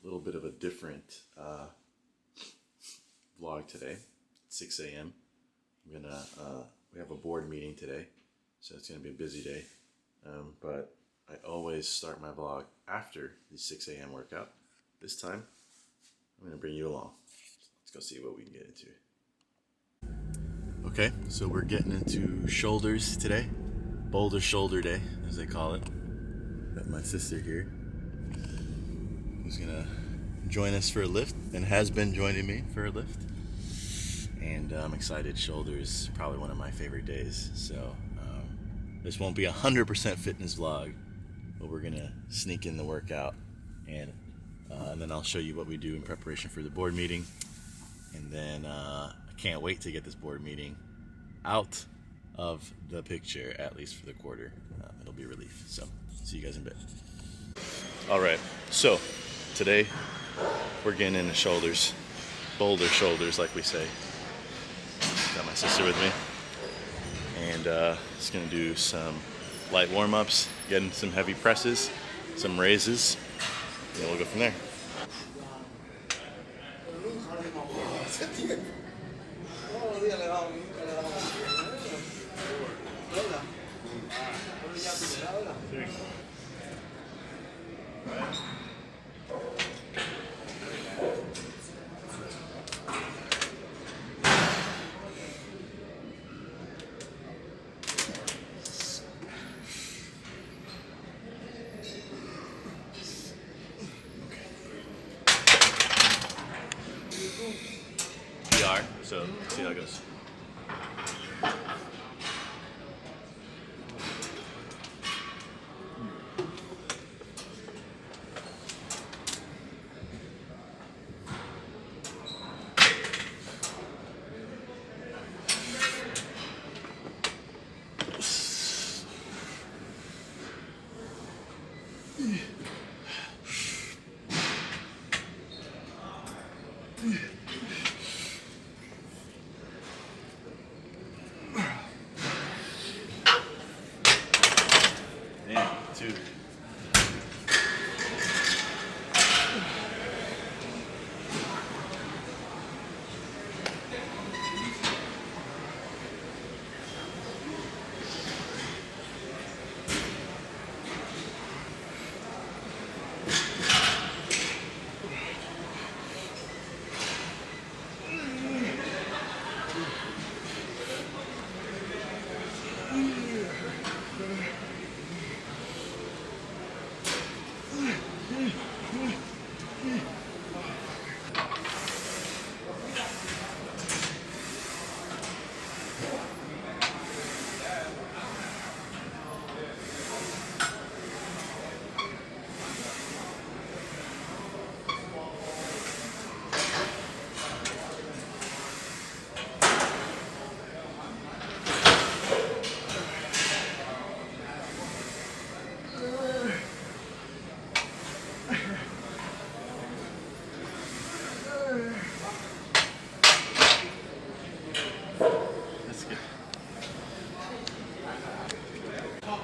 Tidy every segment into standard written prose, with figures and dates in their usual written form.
a little bit of a different vlog today. 6 a.m. We have a board meeting today, so it's gonna be a busy day. But I always start my vlog after the 6 a.m. workout. This time, I'm gonna bring you along. Let's go see what we can get into. Okay, so we're getting into shoulders today. Boulder shoulder day, as they call it. Got my sister here, who's gonna join us for a lift, and has been joining me for a lift. And I'm excited. Shoulders probably one of my favorite days. So this won't be a 100% fitness vlog, but we're gonna sneak in the workout, and then I'll show you what we do in preparation for the board meeting. And then I can't wait to get this board meeting out of the picture, at least for the quarter. It'll be a relief. So see you guys in a bit. All right, so today we're getting into shoulders, boulder shoulders, like we say. Got my sister with me, and just gonna do some light warm-ups, getting some heavy presses, some raises, and we'll go from there. So see how it goes. Two.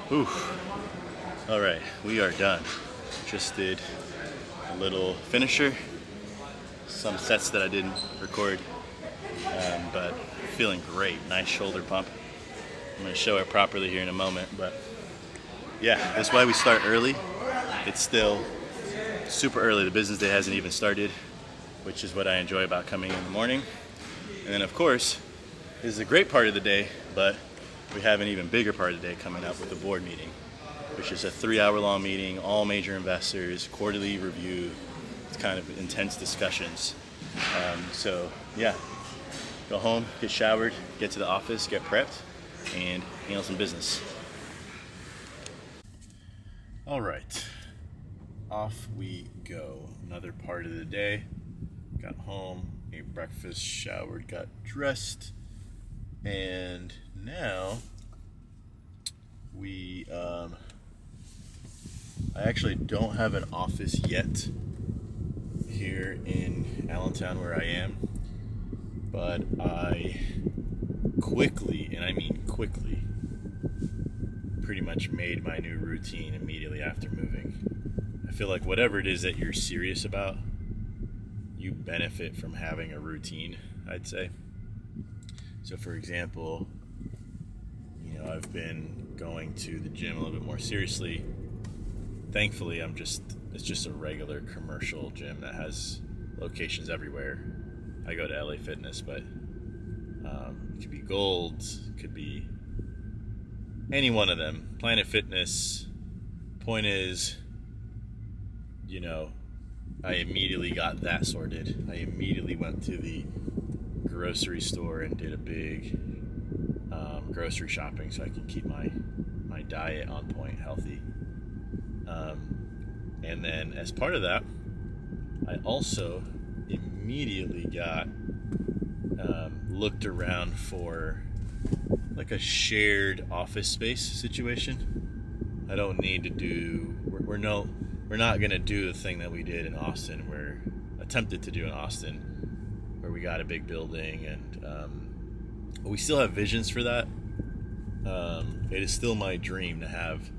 Oof. All right, we are done. Just did a little finisher, some sets that I didn't record, but feeling great. Nice shoulder pump. I'm gonna show it properly here in a moment, but yeah, that's why we start early. It's still super early. The business day hasn't even started, which is what I enjoy about coming in the morning. And then of course, this is a great part of the day, but we have an even bigger part of the day coming up with the board meeting, which is a 3-hour-long meeting, all major investors, quarterly review. It's kind of intense discussions. So yeah, go home, get showered, get to the office, get prepped, and handle some business. All right, off we go. Another part of the day. Got home, ate breakfast, showered, got dressed, and now I actually don't have an office yet here in Allentown where I am, but I quickly, and I mean quickly, pretty much made my new routine immediately after moving. I feel like whatever it is that you're serious about, you benefit from having a routine, I'd say. So for example, I've been going to the gym a little bit more seriously. Thankfully, it's just a regular commercial gym that has locations everywhere. I go to LA Fitness, but it could be Gold, it could be any one of them. Planet Fitness. Point is, I immediately got that sorted. I immediately went to the grocery store and did a big grocery shopping so I could keep my diet on point, healthy. And then as part of that, I also immediately got looked around for like a shared office space situation. I don't need to do. We're not gonna do the thing that we did in Austin. We're attempted to do in Austin, where we got a big building, and we still have visions for that. It is still my dream to have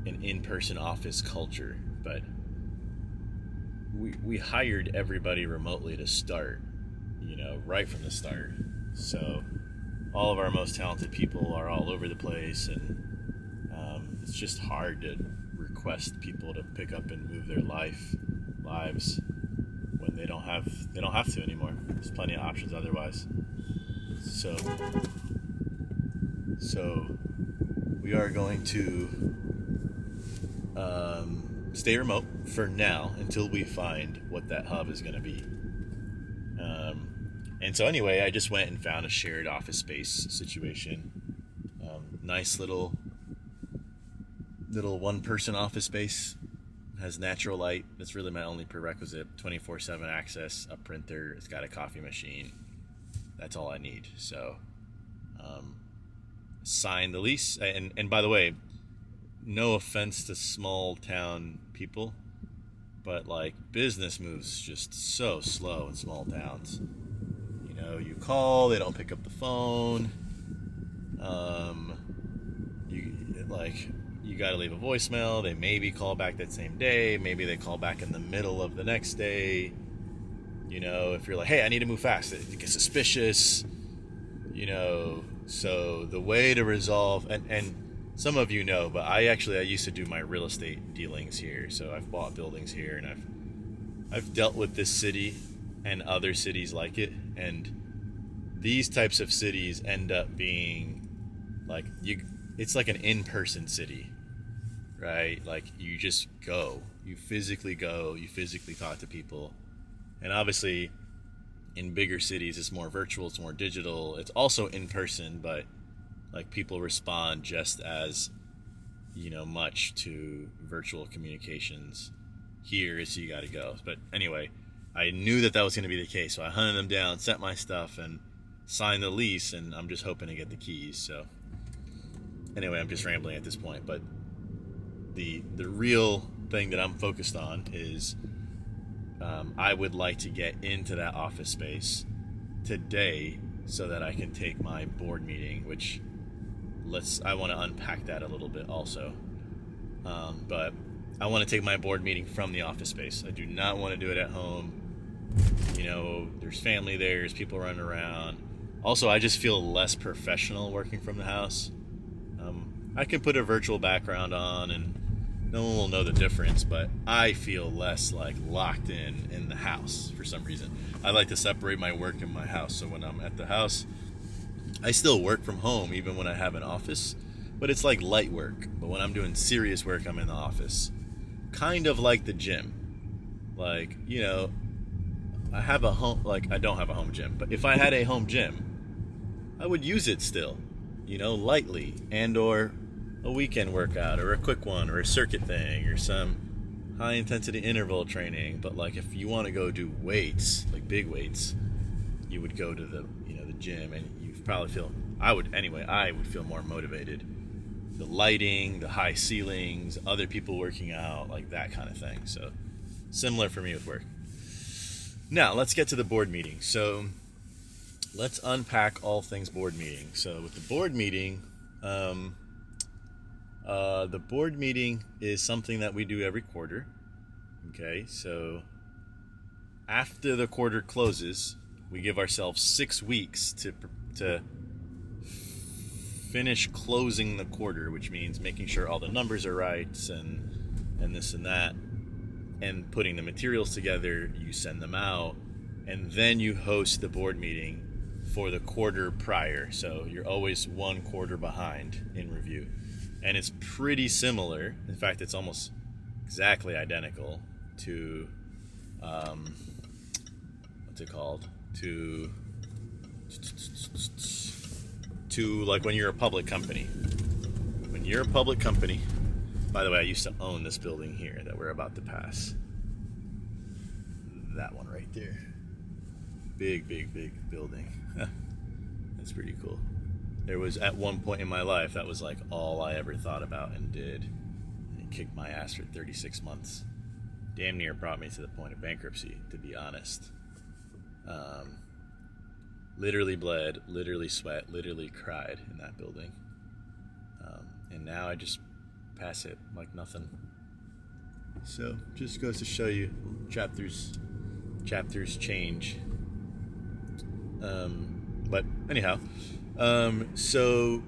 an in-person office culture, but we hired everybody remotely to start, right from the start. So all of our most talented people are all over the place, and it's just hard to request people to pick up and move their lives when they don't have to anymore. There's plenty of options otherwise. So we are going to stay remote for now until we find what that hub is going to be. And so anyway, I just went and found a shared office space situation. Nice little one-person office space. Has natural light. That's really my only prerequisite. 24/7 access, a printer. It's got a coffee machine. That's all I need. So sign the lease. And by the way, no offense to small town people, but like business moves just so slow in small towns. You call, they don't pick up the phone. You got to leave a voicemail. They maybe call back that same day. Maybe they call back in the middle of the next day. If you're like, hey, I need to move fast, it gets suspicious. So the way to resolve, and some of but I used to do my real estate dealings here. So I've bought buildings here, and I've dealt with this city and other cities like it, and these types of cities end up being like it's like an in-person city, right? Like you just go, you physically talk to people. And obviously in bigger cities it's more virtual, it's more digital, it's also in person, but like people respond just as much to virtual communications. Here so you got to go. But anyway, I knew that was going to be the case, so I hunted them down, sent my stuff, and signed the lease, and I'm just hoping to get the keys. So anyway, I'm just rambling at this point, but the real thing that I'm focused on is I would like to get into that office space today so that I can take my board meeting, which I want to unpack that a little bit also. But I want to take my board meeting from the office space. I do not want to do it at home. There's family there, there's people running around. Also, I just feel less professional working from the house. I can put a virtual background on and no one will know the difference, but I feel less like locked in the house for some reason. I like to separate my work and my house. So when I'm at the house, I still work from home even when I have an office, but it's like light work. But when I'm doing serious work, I'm in the office. Kind of like the gym. Like, I have a home, like I don't have a home gym, but if I had a home gym, I would use it still, lightly, and or a weekend workout or a quick one or a circuit thing or some high intensity interval training. But like if you want to go do weights, like big weights, you would go to the gym, and you probably I would feel more motivated. The lighting, the high ceilings, other people working out, like that kind of thing. So similar for me with work. Now let's get to the board meeting. So let's unpack all things board meeting. So with the board meeting, the board meeting is something that we do every quarter. Okay, so after the quarter closes, we give ourselves 6 weeks to finish closing the quarter, which means making sure all the numbers are right and this and that, and putting the materials together. You send them out, and then you host the board meeting for the quarter prior. So you're always 1 quarter behind in review, and it's pretty similar. In fact, it's almost exactly identical to what's it called, to like when you're a public company. When you're a public company, by the way, I used to own this building here that we're about to pass. That one right there. Big building. That's pretty cool. There was, at one point in my life, that was like all I ever thought about and did. And it kicked my ass for 36 months. Damn near brought me to the point of bankruptcy, to be honest. Literally bled, literally sweat, literally cried in that building. And now I just pass it like nothing. So just goes to show you, chapters change. But anyhow, so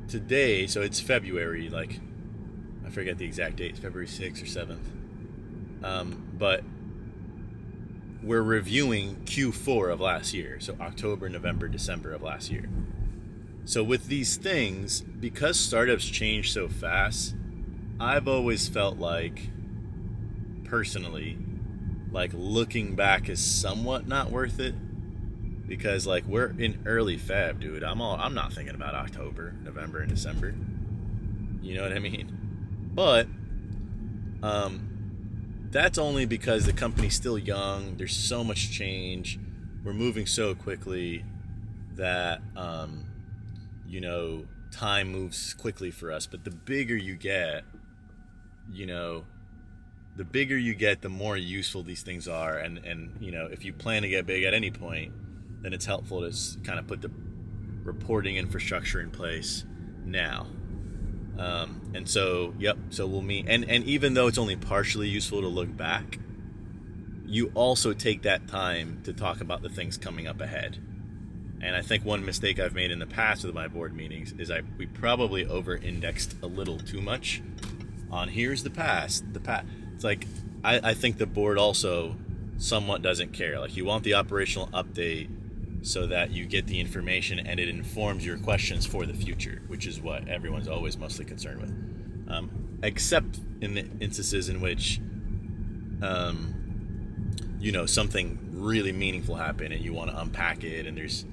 today, so it's February, like I forget the exact date, it's February 6th or 7th. But we're reviewing Q4 of last year, so October, November, December of last year. So with these things, because startups change so fast, I've always felt like, personally, like looking back is somewhat not worth it, because like we're in early Feb, dude. I'm not thinking about October, November, and December. You know what I mean? But that's only because the company's still young. There's so much change. We're moving so quickly that time moves quickly for us. But the bigger you get, the more useful these things are. And if you plan to get big at any point, then it's helpful to kind of put the reporting infrastructure in place now. So we'll meet, and even though it's only partially useful to look back, you also take that time to talk about the things coming up ahead. And I think one mistake I've made in the past with my board meetings is we probably over-indexed a little too much on here's the past. It's like, I think the board also somewhat doesn't care. Like, you want the operational update so that you get the information and it informs your questions for the future, which is what everyone's always mostly concerned with. Except in the instances in which, something really meaningful happened and you want to unpack it, and there's,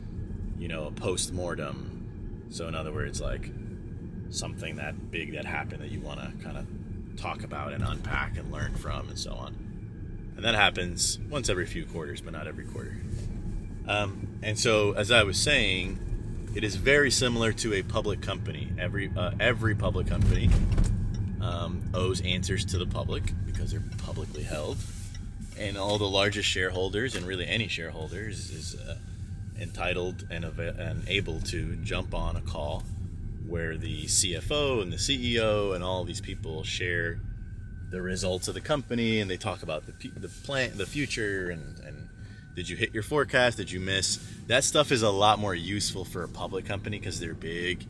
a post-mortem. So in other words, like something that big that happened that you want to kind of talk about and unpack and learn from and so on. And that happens once every few quarters, but not every quarter. And so, as I was saying, it is very similar to a public company. Every public company owes answers to the public because they're publicly held, and all the largest shareholders, and really any shareholders, is entitled and able to jump on a call where the CFO and the CEO and all these people share the results of the company, and they talk about the plan, the future, and did you hit your forecast? Did you miss? That stuff is a lot more useful for a public company because they're big,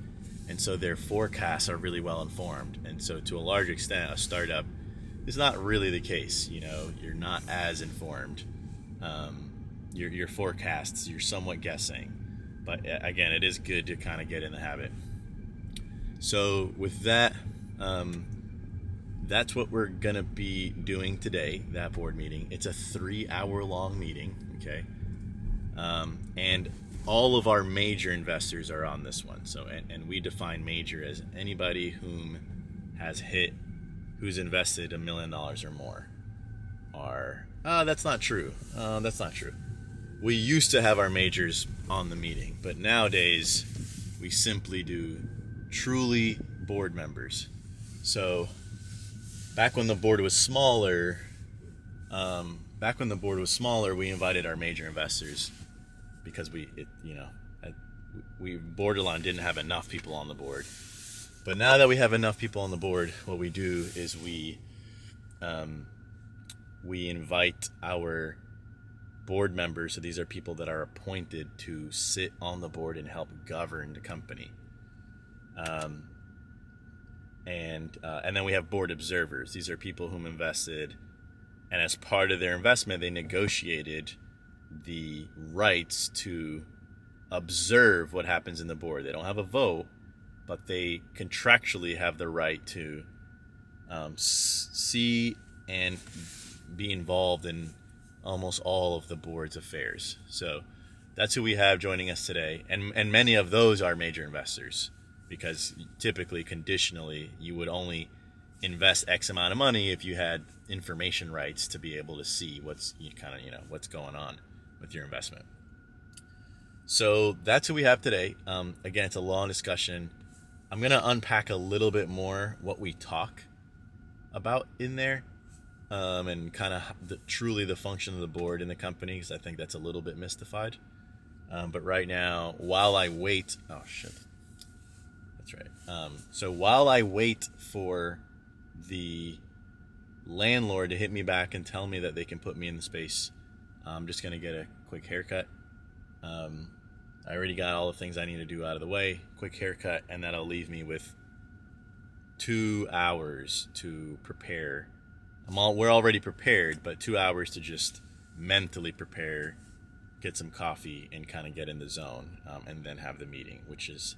and so their forecasts are really well informed. And so to a large extent, a startup is not really the case. You're not as informed. Your forecasts, you're somewhat guessing. But again, it is good to kind of get in the habit. So with that, that's what we're going to be doing today, that board meeting. It's a 3-hour-long meeting, okay? And all of our major investors are on this one. So, and we define major as anybody who's invested $1 million or more. That's not true. That's not true. We used to have our majors on the meeting, but nowadays we simply do truly board members. So back when the board was smaller, we invited our major investors because we borderline didn't have enough people on the board. But now that we have enough people on the board, what we do is we invite our board members. So these are people that are appointed to sit on the board and help govern the company. And then we have board observers. These are people whom invested, and as part of their investment, they negotiated the rights to observe what happens in the board. They don't have a vote, but they contractually have the right to see and be involved in almost all of the board's affairs. So that's who we have joining us today. And many of those are major investors, because typically, conditionally, you would only invest X amount of money if you had information rights to be able to see what's going on with your investment. So that's who we have today. Again, it's a long discussion. I'm going to unpack a little bit more what we talk about in there, and kind of truly the function of the board in the company, because I think that's a little bit mystified. But right now, while I wait... Oh, shit. That's right. So while I wait for the landlord to hit me back and tell me that they can put me in the space, I'm just going to get a quick haircut. I already got all the things I need to do out of the way. Quick haircut, and that'll leave me with 2 hours to prepare. We're already prepared, but 2 hours to just mentally prepare, get some coffee, and kind of get in the zone, and then have the meeting, which is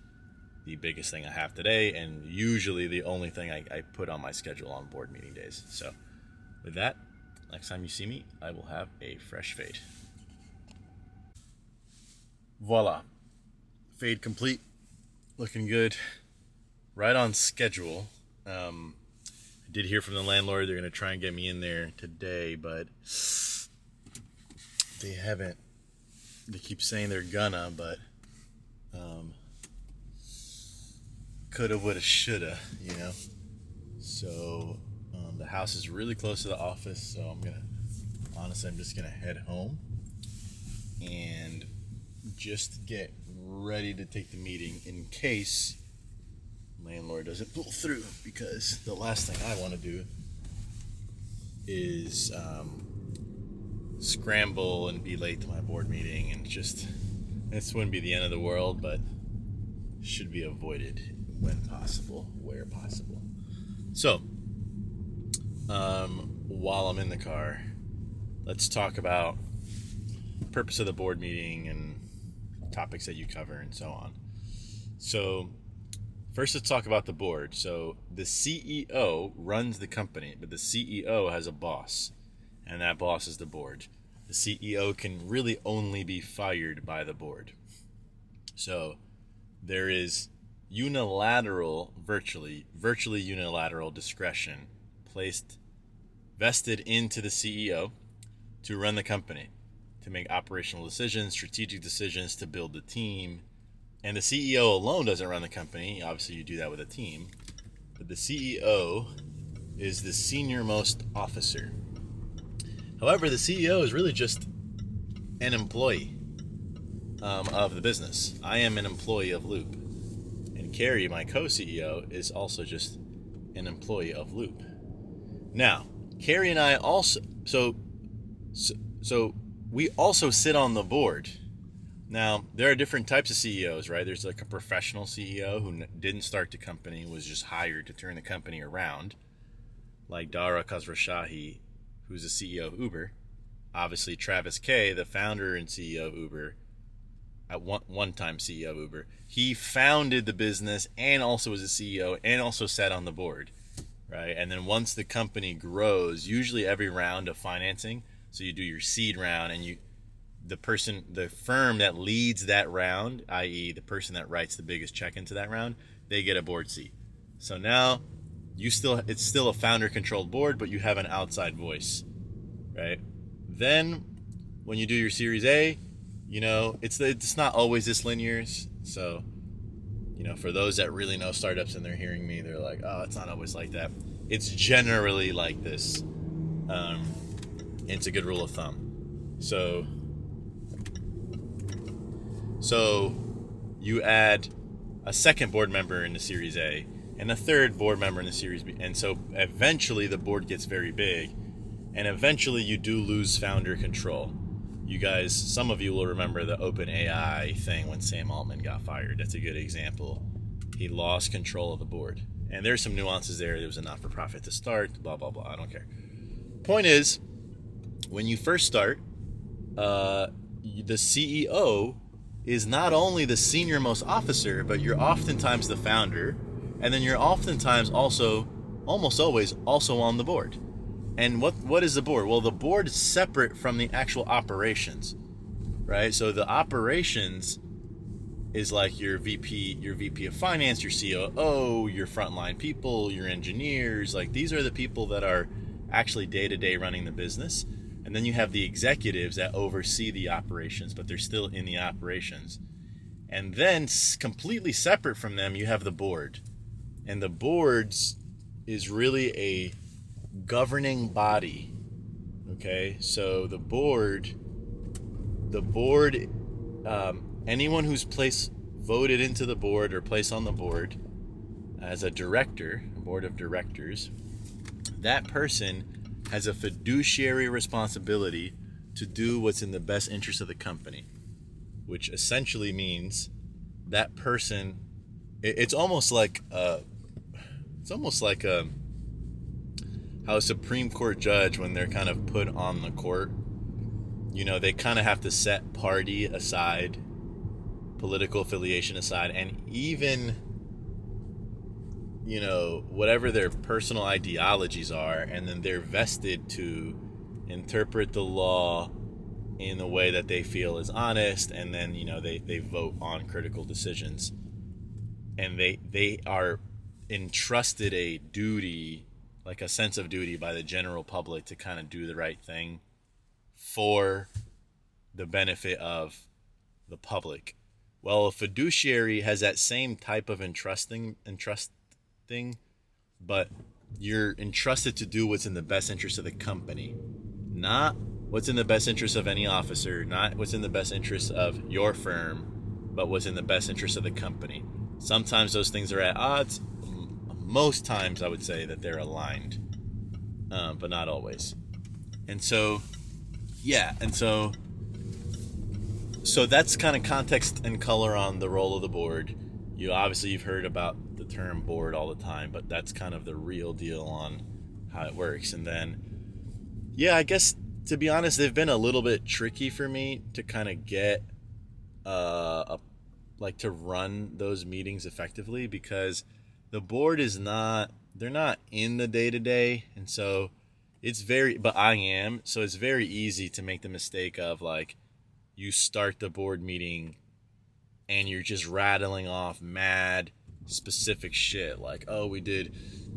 the biggest thing I have today, and usually the only thing I put on my schedule on board meeting days. So with that, next time you see me, I will have a fresh fade. Voila. Fade complete. Looking good. Right on schedule. I did hear from the landlord they're going to try and get me in there today, but they haven't. They keep saying they're gonna, but coulda, woulda, shoulda, So the house is really close to the office, so I'm just gonna head home and just get ready to take the meeting in case landlord doesn't pull through, because the last thing I want to do is scramble and be late to my board meeting, and this wouldn't be the end of the world, but should be avoided when possible, where possible. So while I'm in the car, let's talk about the purpose of the board meeting and topics that you cover and so on. So first, let's talk about the board. So the CEO runs the company, but the CEO has a boss, and that boss is the board. The CEO can really only be fired by the board. So there is virtually unilateral discretion vested into the CEO to run the company, to make operational decisions, strategic decisions, to build the team. And the CEO alone doesn't run the company. Obviously, you do that with a team. But the CEO is the senior most officer. However, the CEO is really just an employee of the business. I am an employee of Loop. And Carrie, my co-CEO, is also just an employee of Loop. Now, Carrie and I also... So we also sit on the board. Now, there are different types of CEOs, right? There's like a professional CEO who didn't start the company, was just hired to turn the company around, like Dara Khosrowshahi, who's the CEO of Uber. Obviously, Travis Kay, the founder and CEO of Uber, at one-time CEO of Uber, he founded the business and also was a CEO and also sat on the board, right? And then once the company grows, usually every round of financing, so you do your seed round, and the firm that leads that round, i.e. the person that writes the biggest check into that round, they get a board seat. So now it's still a founder-controlled board, but you have an outside voice, right? Then when you do your Series A, it's not always this linear. So, for those that really know startups and they're hearing me, they're like, oh, it's not always like that. It's generally like this. It's a good rule of thumb. So you add a second board member in the Series A, and a third board member in the Series B. And so eventually the board gets very big, and eventually you do lose founder control. You guys, some of you will remember the OpenAI thing when Sam Altman got fired. That's a good example. He lost control of the board. And there's some nuances there. There was a not-for-profit to start, blah, blah, blah. I don't care. Point is, when you first start, the CEO is not only the senior most officer, but you're oftentimes the founder, and then you're oftentimes also, almost always, also on the board. And what is the board? Well, the board is separate from the actual operations, right? So the operations is like your VP of finance, your COO, your frontline people, your engineers. Like, these are the people that are actually day-to-day running the business. And then you have the executives that oversee the operations, but they're still in the operations. And then completely separate from them, you have the board. And the boards is really a governing body. Okay, so the board, anyone who's voted into the board or placed on the board as a director, a board of directors, that person has a fiduciary responsibility to do what's in the best interest of the company, which essentially means that person, it's almost like how a Supreme Court judge, when they're kind of put on the court, they kind of have to set party aside, political affiliation aside, and even whatever their personal ideologies are, and then they're vested to interpret the law in the way that they feel is honest, and then they vote on critical decisions, and they are entrusted a duty, like a sense of duty by the general public, to kind of do the right thing for the benefit of the public. Well, a fiduciary has that same type of entrusting, but you're entrusted to do what's in the best interest of the company, not what's in the best interest of any officer, not what's in the best interest of your firm, but what's in the best interest of the company. Sometimes those things are at odds. Most times I would say that they're aligned, but not always. And so, so that's kind of context and color on the role of the board. You've heard about the term board all the time, but that's kind of the real deal on how it works. And then, I guess, to be honest, they've been a little bit tricky for me to kind of get to run those meetings effectively, because the board they're not in the day-to-day, and so but I am, so it's very easy to make the mistake of, like, you start the board meeting and you're just rattling off mad specific shit, like, oh, we did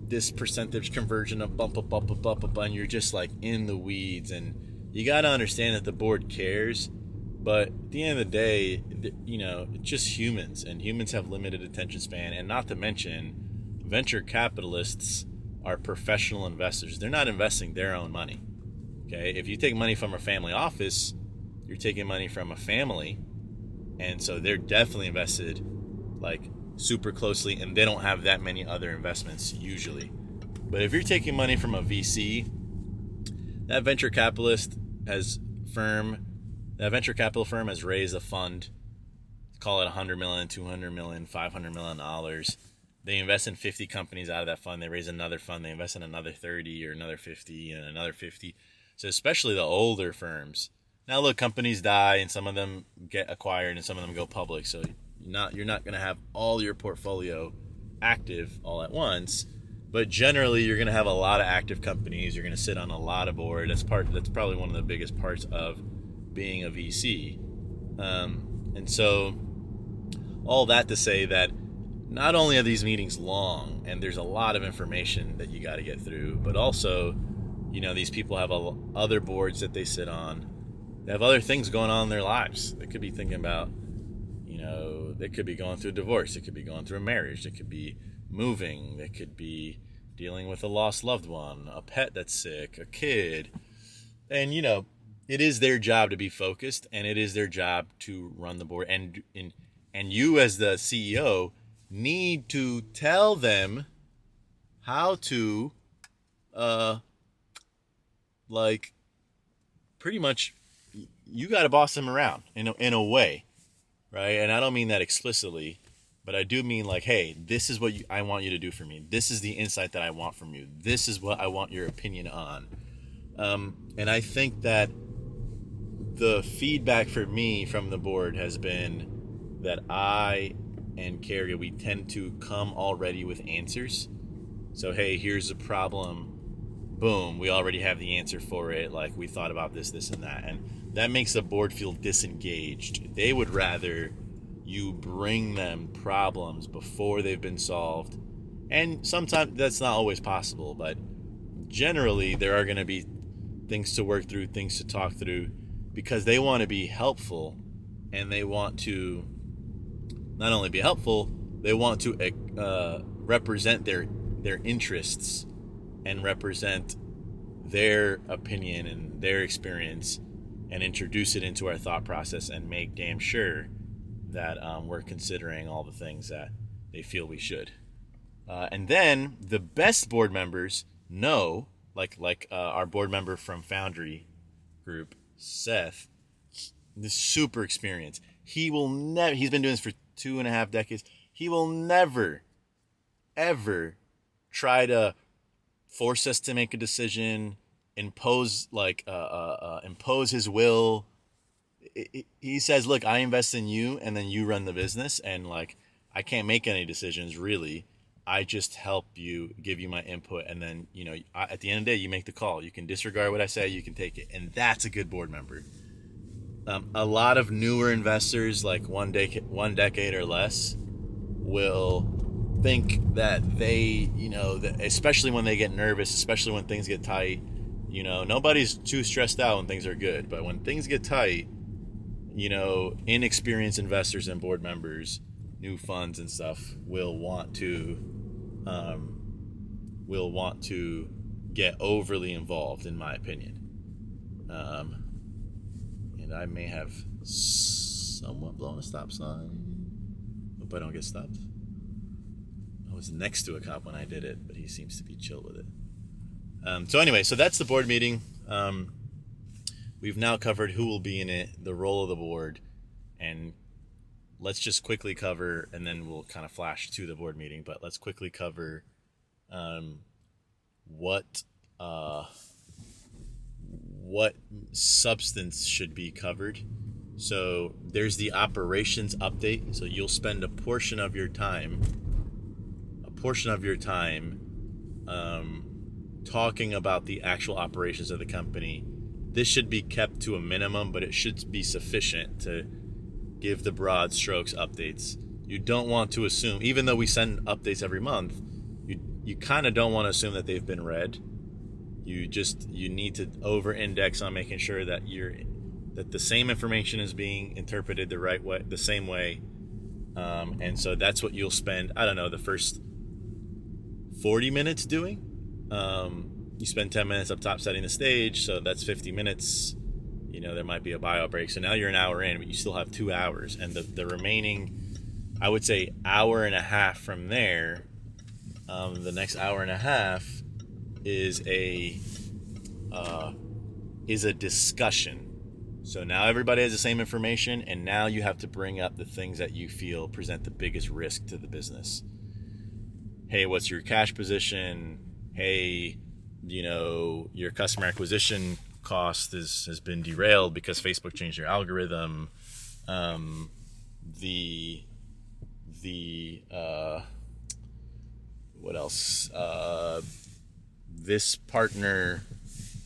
this percentage conversion of bump, and you're just like in the weeds. And you got to understand that the board cares, but at the end of the day, it's just humans, and humans have limited attention span. And not to mention, venture capitalists are professional investors. They're not investing their own money. Okay, if you take money from a family office, you're taking money from a family, and so they're definitely invested like super closely, and they don't have that many other investments usually. But if you're taking money from a VC, that venture capital firm has raised a fund, call it $100 million, $200 million, $500 million. They invest in 50 companies out of that fund. They raise another fund. They invest in another 30 or another 50 and another 50. So especially the older firms. Now look, companies die and some of them get acquired and some of them go public. So you're not going to have all your portfolio active all at once. But generally, you're going to have a lot of active companies. You're going to sit on a lot of board. That's probably one of the biggest parts of being a VC. And so all that to say that not only are these meetings long and there's a lot of information that you got to get through, but also, these people have other boards that they sit on. They have other things going on in their lives. They could be thinking about, they could be going through a divorce. They could be going through a marriage. They could be moving. They could be dealing with a lost loved one, a pet that's sick, a kid. And, it is their job to be focused, and it is their job to run the board. And you as the CEO, need to tell them how to, uh, like, pretty much, you got to boss them around in a way, right? And I don't mean that explicitly, but I do mean like, hey, this is what I want you to do for me. This is the insight that I want from you. This is what I want your opinion on. And I think that the feedback for me from the board has been that I and Carrie, we tend to come already with answers. So, hey, here's a problem. Boom, we already have the answer for it. Like, we thought about this, this, and that. And that makes the board feel disengaged. They would rather you bring them problems before they've been solved. And sometimes that's not always possible, but generally there are going to be things to work through, things to talk through, because they want to be helpful, and they want to not only be helpful, they want to represent their interests and represent their opinion and their experience and introduce it into our thought process and make damn sure that we're considering all the things that they feel we should. And then the best board members know, like our board member from Foundry Group, Seth, this super experienced. He will never. He's been doing this for 2.5 decades. He will never, ever try to force us to make a decision, impose impose his will. He says, "Look, I invest in you, and then you run the business, and like I can't make any decisions really. I just help you, give you my input, and then at the end of the day, you make the call. You can disregard what I say, you can take it, and that's a good board member." A lot of newer investors, like one decade or less, will think that they, especially when they get nervous, especially when things get tight, nobody's too stressed out when things are good. But when things get tight, inexperienced investors and board members, new funds and stuff, will want to get overly involved, in my opinion. And I may have somewhat blown a stop sign. Hope I don't get stopped. I was next to a cop when I did it, but he seems to be chill with it. So anyway, so that's the board meeting. We've now covered who will be in it, the role of the board, and let's just quickly cover, and then we'll kind of flash to the board meeting, but let's quickly cover what substance should be covered. So there's the operations update. So you'll spend a portion of your time talking about the actual operations of the company. This should be kept to a minimum, but it should be sufficient to give the broad strokes updates. You don't want to assume, even though we send updates every month, you kind of don't want to assume that they've been read. You need to over-index on making sure that the same information is being interpreted the right way, the same way. And so that's what you'll spend, I don't know, the first 40 minutes doing. You spend 10 minutes up top setting the stage, so that's 50 minutes. There might be a bio break. So now you're an hour in, but you still have 2 hours. And the remaining, I would say, hour and a half from there, the next hour and a half is a discussion. So now everybody has the same information, and now you have to bring up the things that you feel present the biggest risk to the business. Hey, what's your cash position? Hey, your customer acquisition cost has been derailed because Facebook changed their algorithm. What else? This partner,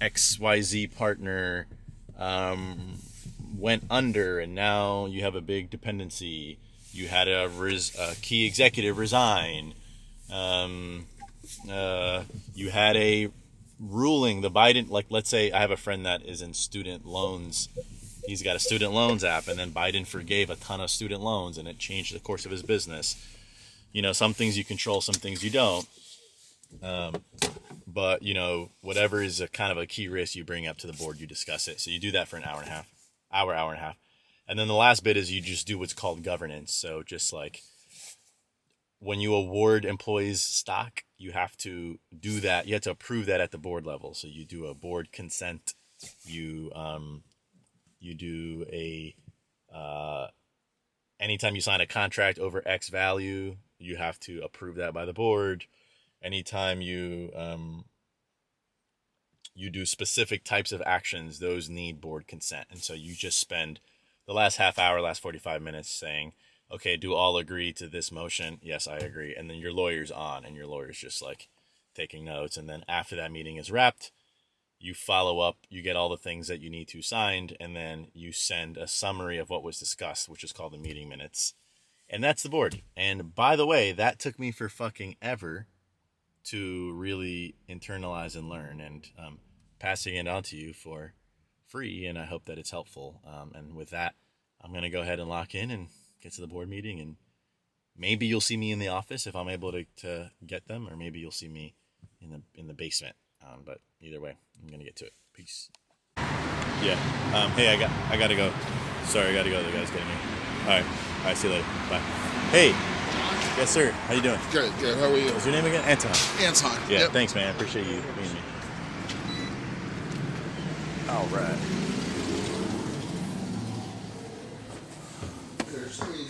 XYZ partner, went under, and now you have a big dependency. You had a key executive resign. You had a ruling, the Biden, let's say I have a friend that is in student loans. He's got a student loans app, and then Biden forgave a ton of student loans, and it changed the course of his business. Some things you control, some things you don't. But whatever is a kind of a key risk, you bring up to the board, you discuss it. So you do that for an hour and a half. And then the last bit is you just do what's called governance. So just like when you award employees stock, you have to do that. You have to approve that at the board level. So you do a board consent. You do a anytime you sign a contract over X value, you have to approve that by the board. Anytime you do specific types of actions, those need board consent. And so you just spend the last half hour, last 45 minutes saying, okay, do all agree to this motion? Yes, I agree. And then your lawyer's on, and your lawyer's just like taking notes. And then after that meeting is wrapped, you follow up, you get all the things that you need to signed, and then you send a summary of what was discussed, which is called the meeting minutes. And that's the board. And by the way, that took me for fucking ever to really internalize and learn, and passing it on to you for free. And I hope that it's helpful. And with that, I'm going to go ahead and lock in and get to the board meeting. And maybe you'll see me in the office if I'm able to get them, or maybe you'll see me in the basement. But either way, I'm going to get to it. Peace. Yeah. Hey, I got to go. Sorry, I got to go. The guy's getting me. All right. See you later. Bye. Hey. Yes, sir. How you doing? Good. How are you? What's your name again? Anton. Yeah. Yep. Thanks, man. I appreciate you being me. All right. There's me.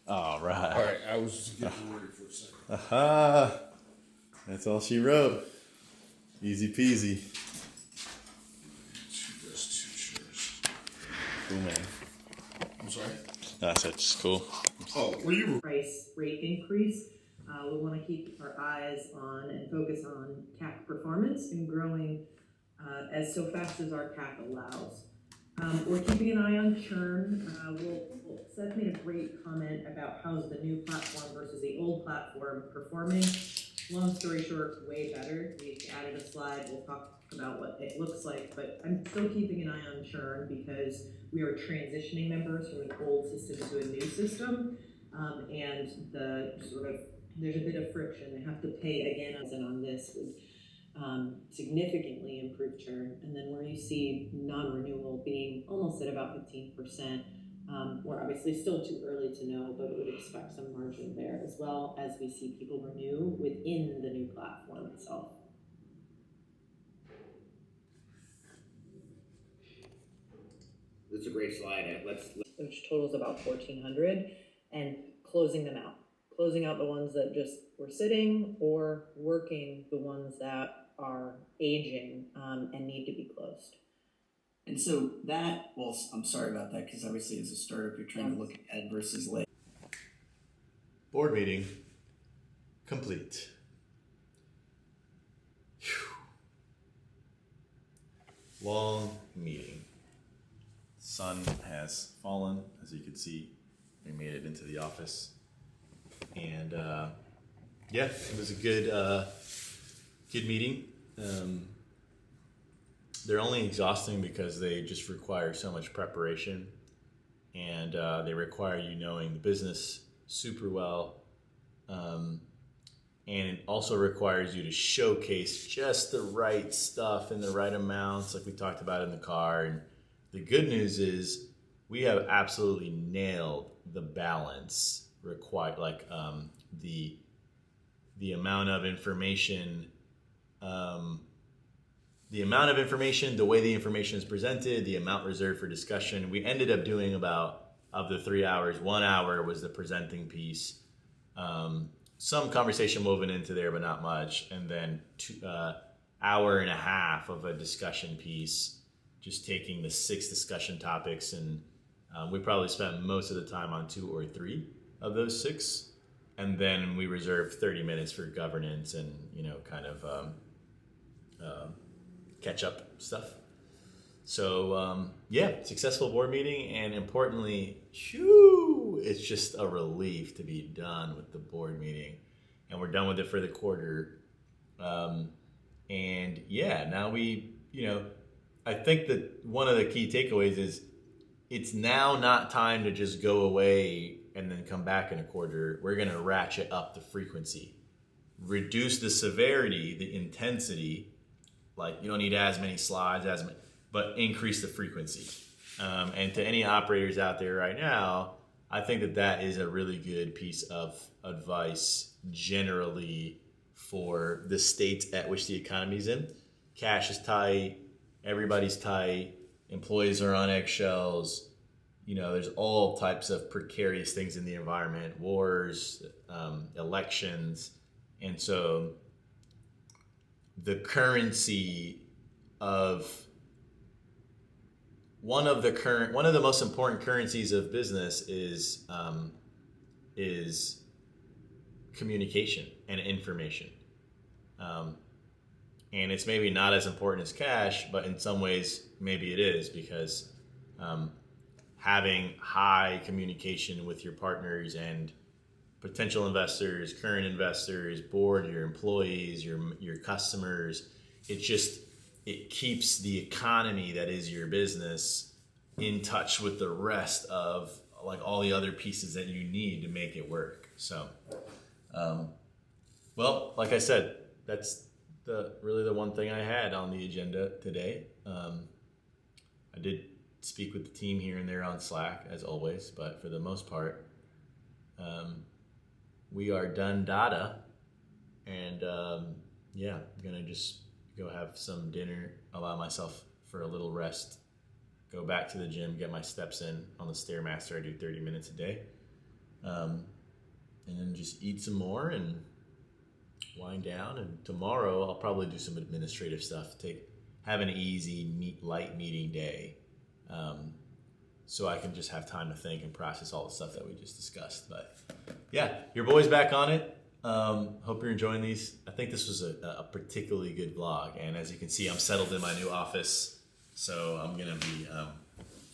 All right. All right. I was just getting ready for a second. Aha. That's all she wrote. Easy peasy. That's 2 chairs. Cool, man. I'm sorry. That's just cool. Oh, were you? Price rate increase. We want to keep our eyes on and focus on CAC performance and growing as so fast as our CAC allows. We're keeping an eye on churn. Seth made a great comment about how's the new platform versus the old platform performing. Long story short, way better. We've added a slide. We'll talk about what it looks like, but I'm still keeping an eye on churn because we are transitioning members from an old system to a new system. And there's a bit of friction. They have to pay again as in on this would significantly improve churn. And then where you see non-renewal being almost at about 15%, we're obviously still too early to know, but we would expect some margin there as well as we see people renew within the new platform itself. That's a great slide. Which totals about 1,400, and closing out the ones that just were sitting, or working the ones that are aging and need to be closed. And so that, well, I'm sorry about that, because obviously as a startup, you're trying to look ahead versus later. Board meeting complete. Whew. Long meeting. Sun has fallen, as you can see. We made it into the office, and yeah, it was a good meeting. They're only exhausting because they just require so much preparation, and they require you knowing the business super well, and it also requires you to showcase just the right stuff in the right amounts, like we talked about in the car. And the good news is we have absolutely nailed the balance required, like the amount of information, the way the information is presented, the amount reserved for discussion. We ended up doing about, of the 3 hours, 1 hour was the presenting piece. Some conversation woven into there, but not much. And then 1.5 hours of a discussion piece, just taking the 6 discussion topics. And we probably spent most of the time on 2 or 3 of those 6. And then we reserved 30 minutes for governance and, kind of catch up stuff. So, successful board meeting. And importantly, it's just a relief to be done with the board meeting. And we're done with it for the quarter. Now we, I think that one of the key takeaways is it's now not time to just go away and then come back in a quarter. We're going to ratchet up the frequency, reduce the severity, the intensity. Like, you don't need as many slides, but increase the frequency. And to any operators out there right now, I think that that is a really good piece of advice generally for the state at which the economy's in. Cash is tight, everybody's tight, employees are on eggshells. There's all types of precarious things in the environment, wars, elections. And so the currency of one of the most important currencies of business is communication and information. And it's maybe not as important as cash, but in some ways maybe it is, because having high communication with your partners and potential investors, current investors, board, your employees, your customers, it keeps the economy that is your business in touch with the rest of like all the other pieces that you need to make it work. So, well, like I said, that's really the one thing I had on the agenda today. I did speak with the team here and there on Slack, as always, but for the most part, we are done data, and yeah, I'm gonna just go have some dinner, allow myself for a little rest, go back to the gym, get my steps in on the Stairmaster. I do 30 minutes a day, and then just eat some more and wind down. And tomorrow I'll probably do some administrative stuff, have an easy, light meeting day, so I can just have time to think and process all the stuff that we just discussed. But yeah, your boy's back on it. Hope you're enjoying these. I think this was a particularly good vlog, and as you can see, I'm settled in my new office, so I'm gonna be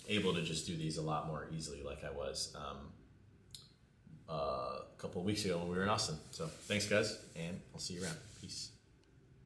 able to just do these a lot more easily like I was a couple of weeks ago when we were in Austin. So thanks guys, and I'll see you around. Peace.